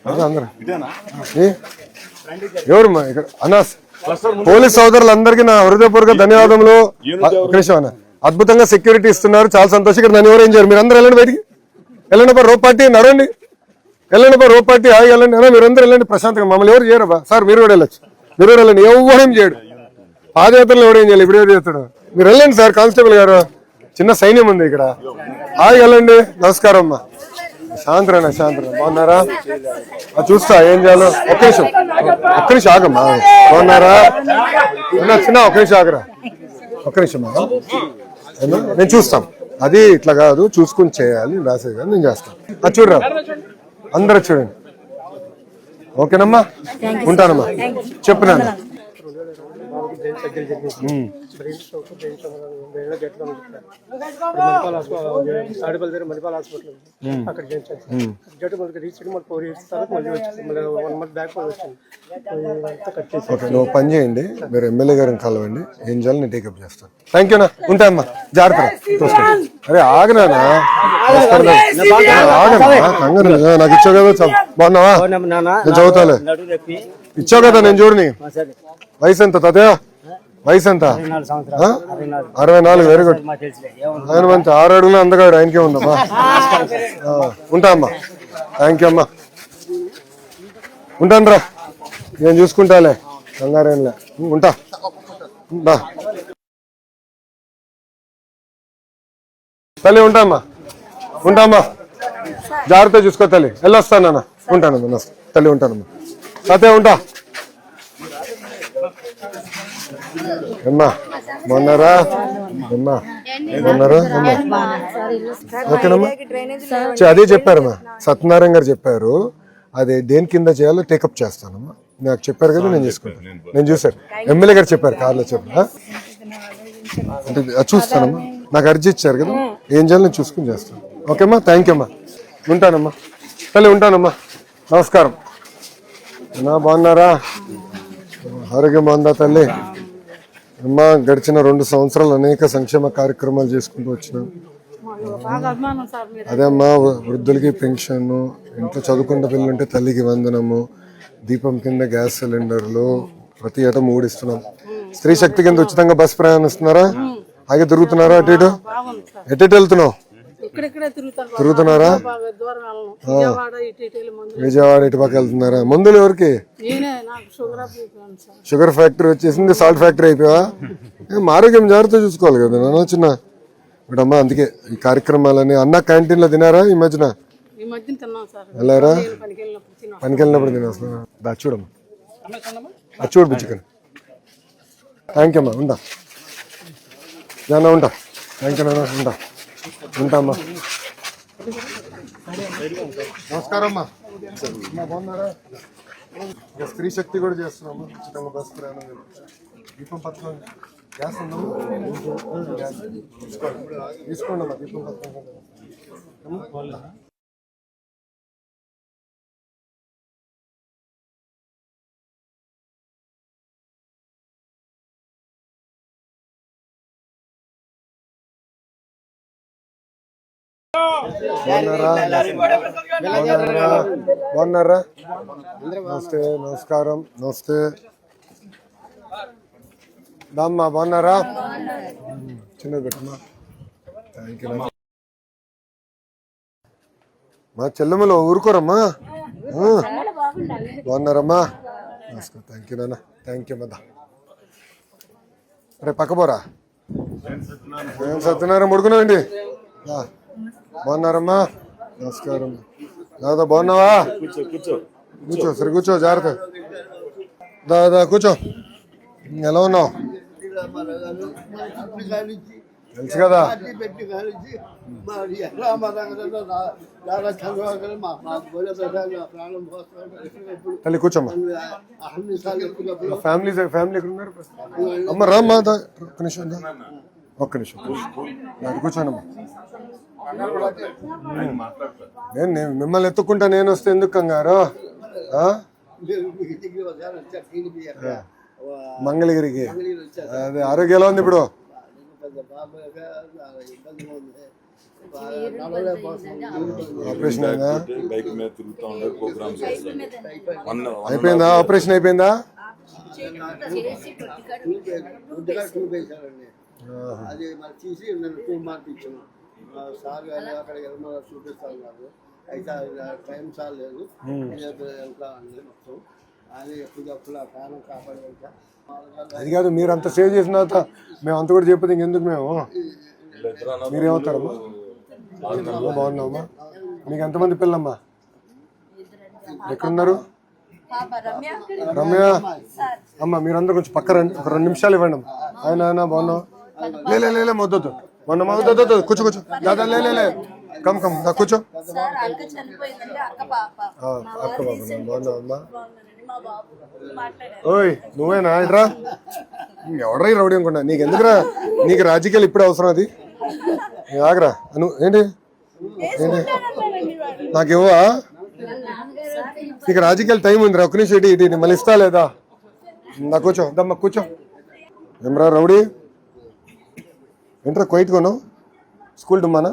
అందరు ఎవరు ఇక్కడ అనాస్ పోలీస్ సోదరులందరికీ నా హృదయపూర్వక ధన్యవాదములు. కృష్ణ అన్న అద్భుతంగా సెక్యూరిటీ ఇస్తున్నారు, చాలా సంతోషం. ఇక్కడ నన్ను ఎవరు ఏం చేయరు. మీరు అందరూ వెళ్ళండి, బయటికి వెళ్ళండి బా, రోప్ పార్టీ నడవండి, వెళ్ళండి బా, రోప్ పార్టీ హాయి వెళ్ళండి. మీరందరూ వెళ్ళండి ప్రశాంతంగా, మమ్మల్ని ఎవరు చేయరు బా. సార్ మీరు కూడా వెళ్ళొచ్చు, మీరు కూడా వెళ్ళండి. ఎవరేం చేయడు, పాదయాత్రలు ఎవడేం చేయాలి, ఇప్పుడు ఎవరు చేస్తాడు. మీరు వెళ్ళండి సార్, కానిస్టేబుల్ గారు, చిన్న సైన్యం ఉంది ఇక్కడ. హాయి వెళ్ళండి. నమస్కారం అమ్మా. శాంతరాయణ బాగున్నారా? చూస్తా ఏం చేయాలో. ఒక్క నిమిషం ఆగమ్మా. బాగున్నారా? చిన్న ఒక్క నిమిషం ఆగరా, ఒక్క నిమిషం. నేను చూస్తాం, అది ఇట్లా కాదు, చూసుకుని చేయాలి, రాసేది కాదు, నేను చేస్తాను. అది చూడరా, అందరూ చూడండి. ఓకేనమ్మా, ఉంటానమ్మా. చెప్పినాను. మణిపాల్ హాస్పిటల్ అక్కడ నువ్వు పని చేయండి, మీరు ఎమ్మెల్యే గారిని కలవండి, ఏం చేయాలి నేను టేకప్ చేస్తాను. థ్యాంక్ యూనా, ఉంటాయమ్మా, జాగ్రత్త. అరే ఆగనానా, ఆగనా, నాకు ఇచ్చావు కదా, బాగున్నావా? నేను చదువుతాలే, ఇచ్చావు కదా, నేను చూడని. వయసు ఎంత తాతయ్య, వయసు ఎంత? 64. Very good. ఆయన మంచి 6 అడుగులు అందగాడు, ఆయనకే ఉందమ్మా. ఉంటా అమ్మా, థ్యాంక్ యూ అమ్మా, ఉంటాను రా, నేను చూసుకుంటాలే, కంగారేంలే, ఉంటా. తల్లి ఉంటామ్మా, జాగ్రత్త చూసుకో తల్లి, వెళ్ళొస్తానన్నా, ఉంటానమ్మా తల్లి, ఉంటానమ్మా. తాతయ్య ఉంటా. అమ్మా బాగున్నారా? అమ్మా బాగున్నారా? ఓకేనమ్మా, అదే చెప్పారమ్మా, సత్యనారాయణ గారు చెప్పారు, అది దేని కింద చేయాలో టేకప్ చేస్తానమ్మా. నాకు చెప్పారు కదా, నేను చేసుకుంటాను. నేను చూసాను, ఎమ్మెల్యే గారు చెప్పారు, కార్లో చెప్పారు అంటే చూస్తానమ్మా. నాకు అర్జీ ఇచ్చారు కదా, ఏం చేయాలో నేను చూసుకుని చేస్తాను. ఓకేమ్మా, థ్యాంక్ యూ అమ్మా, ఉంటానమ్మా తల్లి, ఉంటానమ్మా. నమస్కారం. బాగున్నారా? ఆరోగ్యం బాగుందా తల్లి? అమ్మా గడిచిన 2 సంవత్సరాలు అనేక సంక్షేమ కార్యక్రమాలు చేసుకుంటూ వచ్చినాం. అదే అమ్మా, వృద్ధులకి పెన్షన్, ఇంట్లో చదువుకుంటే పిల్లలుంటే తల్లికి వందనము, దీపం కింద గ్యాస్ సిలిండర్లు, ప్రతి ఏటా 3 ఇస్తున్నాం. స్త్రీ శక్తి కింద ఉచితంగా బస్ ప్రయాణిస్తున్నారా? అలాగే తిరుగుతున్నారా? అటు ఇటు ఎటు వెళ్తున్నావు? తిరుగుతున్నారా? విజయవాడ ఇటు పక్క వెళ్తున్నారా? మందులు ఎవరికి? షుగర్ ఫ్యాక్టరీ వచ్చేసింది, సాల్ట్ ఫ్యాక్టరీ అయిపోయా. ఆరోగ్యం జాగ్రత్త చూసుకోవాలి కదా నాన్న చిన్న ఇప్పుడమ్మా. అందుకే ఈ కార్యక్రమాలని. అన్న క్యాంటీన్ లో తినారా ఈ మధ్యన? వెళ్ళారా? పనికి వెళ్ళినప్పుడు తినేస్తున్నా. దా చూడమ్మా, అది చూడు బుచ్చికని. థ్యాంక్ యూ అమ్మా, ఉంటా ఉంటా. థ్యాంక్ యూ నాన్న, ఉంటా ఉంటామ్మా. నమస్కారం అమ్మా, బాగున్నారా? స్త్రీ శక్తి కూడా చేస్తున్నాము, ఉచితంగా బస్ ప్రయాణం. దీపం పథకం గ్యాస్ ఉందా? తీసుకోండి అమ్మా, దీపం పథకం. బాగున్నారా? నమస్తే, నమస్కారం, నమస్తే. దామ్మా బాగున్నారా? చిన్నది పెట్టమ్మా. Thank you. మా చెల్లెమ్మలో ఊరుకోరమ్మా. బాగున్నారమ్మా? నమస్కారం. థ్యాంక్ యూ నాన్న, థ్యాంక్ యూ మదా. రే పక్క పోరా. సత్యనారాయణ ముడుకున్నాండి. బాగున్నారమ్మా? నమస్కారం. దాదా బాగున్నావా? కూర్చో సరే, కూర్చో, జాగ్రత్త. దాదా కూర్చో. ఎలా ఉన్నావు? తెలుసు కదా. తల్లి కూర్చోమ్మా. ఫ్యామిలీ ఎక్కడ ఉన్నారు? అమ్మ రామ్మా, ఒక్క నిమిషం, ఒక్క నిమిషం కూర్చోనమ్మా. నేను మిమ్మల్ని ఎత్తుకుంటా, నేను వస్తే ఎందుకు కంగారు? మంగళగిరికి. అదే ఆరోగ్యం ఎలా ఉంది ఇప్పుడు? ఆపరేషన్ అయిందా? బైక్ మీద తిరుగుతూ ఉండే ప్రోగ్రామ్స్ చేస్తాను. అయిపోయిందా? ఆపరేషన్ అయిపోయిందా? అది మరి తీసి నన్ను 2 మార్క్ ఇచ్చాను సార్ గారు అక్కడికి వెళ్ళి చూపిస్తాను నాకు అయితే టైం సార్ లేదు వెళ్తా అండి మొత్తం ఆయన ఎప్పుడు ఆ ప్రాణం కాపాడి వెళ్తా. అది కాదు, మీరు అంత సేవ్ చేసిన తర్వాత మేము అంత కూడా చెప్పదు ఇంకెందుకు మేము. మీరేమవుతారమ్మా? బాగున్నామమ్మా. మీకు ఎంతమంది పిల్లమ్మా? ఎక్కడున్నారు? రమ్య అమ్మ మీరందరూ కొంచెం పక్క రండి, ఒక 2 నిమిషాలు ఇవ్వండి అమ్మా. ఆయన బాగున్నావు? లే మొద్దొద్దు మొన్న మొద్దొద్దు కూర్చో కూర్చో దాదా లే కమ్ దా కూర్చో. అక్క బాబు బాగున్నావమ్మా? ఓయ్ నువ్వేనా? ఇట్రా. ఎవడ్రా ఈ రౌడీ అనుకున్నా. నీకు ఎందుకురా? నీకు రాజకీయాలు ఇప్పుడు అవసరం. అది ఆగరా. నువ్వు ఏంటి నాకు ఇవ్వా? నీకు రాజకీయాలు టైం ఉందిరా. ఒక్క నిమిషం ఇటు మళ్ళీ ఇస్తా లేదా? నా కూర్చో దమ్మా కూర్చో. ఏమరా రౌడీ? ఏంట్రా క్వైట్ కొను? స్కూల్ డుమ్మానా?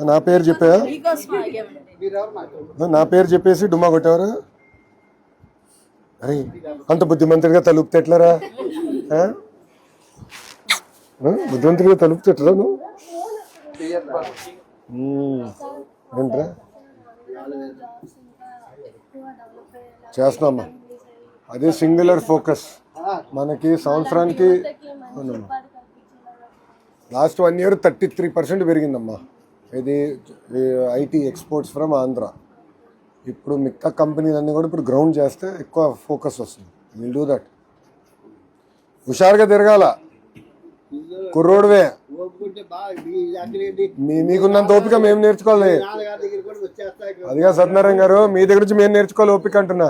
నా పేరు చెప్పా? నా పేరు చెప్పేసి డుమ్మా కొట్టేవారు? అరే అంత బుద్ధిమంతుడిగా తలుపుతే ఎట్లరా? బుద్ధిమంతుడిగా తలుపుతే ఎట్లా నువ్వు? ఏంట్రా చేస్తున్నామ్మా? అదే సింగులర్ ఫోకస్ మనకి సంవత్సరానికి. Last 1 year 33% పెరిగిందమ్మా. ఇది ఐటీ ఎక్స్పోర్ట్స్ ఫ్రమ్ ఆంధ్ర. ఇప్పుడు మిగతా కంపెనీలన్నీ కూడా ఇప్పుడు గ్రౌండ్ చేస్తే ఎక్కువ ఫోకస్ వస్తుంది. Will do that. హుషారుగా తిరగాల. కుర్రోడువే. మీకున్నంత ఓపిక మేము నేర్చుకోవాలి. అదిగా సత్యనారాయణ గారు మీ దగ్గర నుంచి మేము నేర్చుకోవాలి ఓపిక అంటున్నా.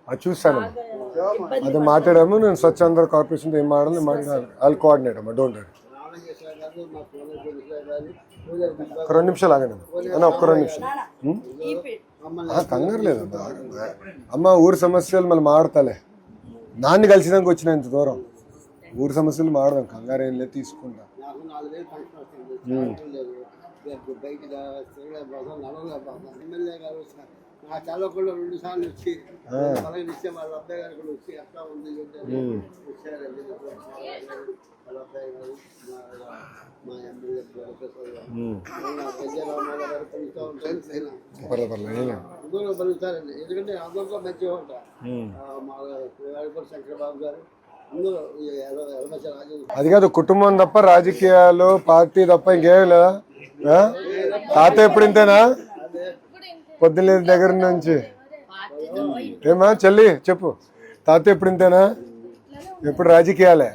అది చూస్తాను. అది మాట్లాడాము. నేను స్వచ్ఛంద కార్పొరేషన్ ఏం మాట్లాడాలి వాళ్ళు కోఆర్డినేట్ అమ్మా. Don't worry. ఒక 2 నిమిషాలు ఆగండి అన్న. ఒక్క 2 నిమిషాలు కంగారు లేదు అమ్మ. ఊరి సమస్యలు మళ్ళీ మాడతాలే. నాన్ని కలిసినాక వచ్చిన ఇంత దూరం. ఊరి సమస్యలు మాడదాం. కంగారు ఏం లేదు తీసుకుంటా. ఎమ్మెల్యే గారు నా చదవకుండా 2 సార్లు వచ్చి పలకరిస్తే వాళ్ళ అబ్బాయి గారు కూడా వచ్చి ఎట్లా ఉంది వచ్చారండి. వాళ్ళ అబ్బాయి గారు మా ఎమ్మెల్యే పెద్దరామారావు గారు కలుస్తూ ఉంటారు. అందరూ కలుస్తారండి. ఎందుకంటే అందరితో మంచిగా ఉంటారు. మా శంకరబాబు గారు అందరూ అది కాదు. కుటుంబం తప్ప రాజకీయాలు పార్టీ తప్ప ఇంకేం లేదా? తాత ఎప్పుడు ఇంతేనా? పొద్దున్న దగ్గర నుంచి ఏమా చెల్లి చెప్పు. తాత ఎప్పుడు ఇంతేనా? ఎప్పుడు రాజకీయాలే?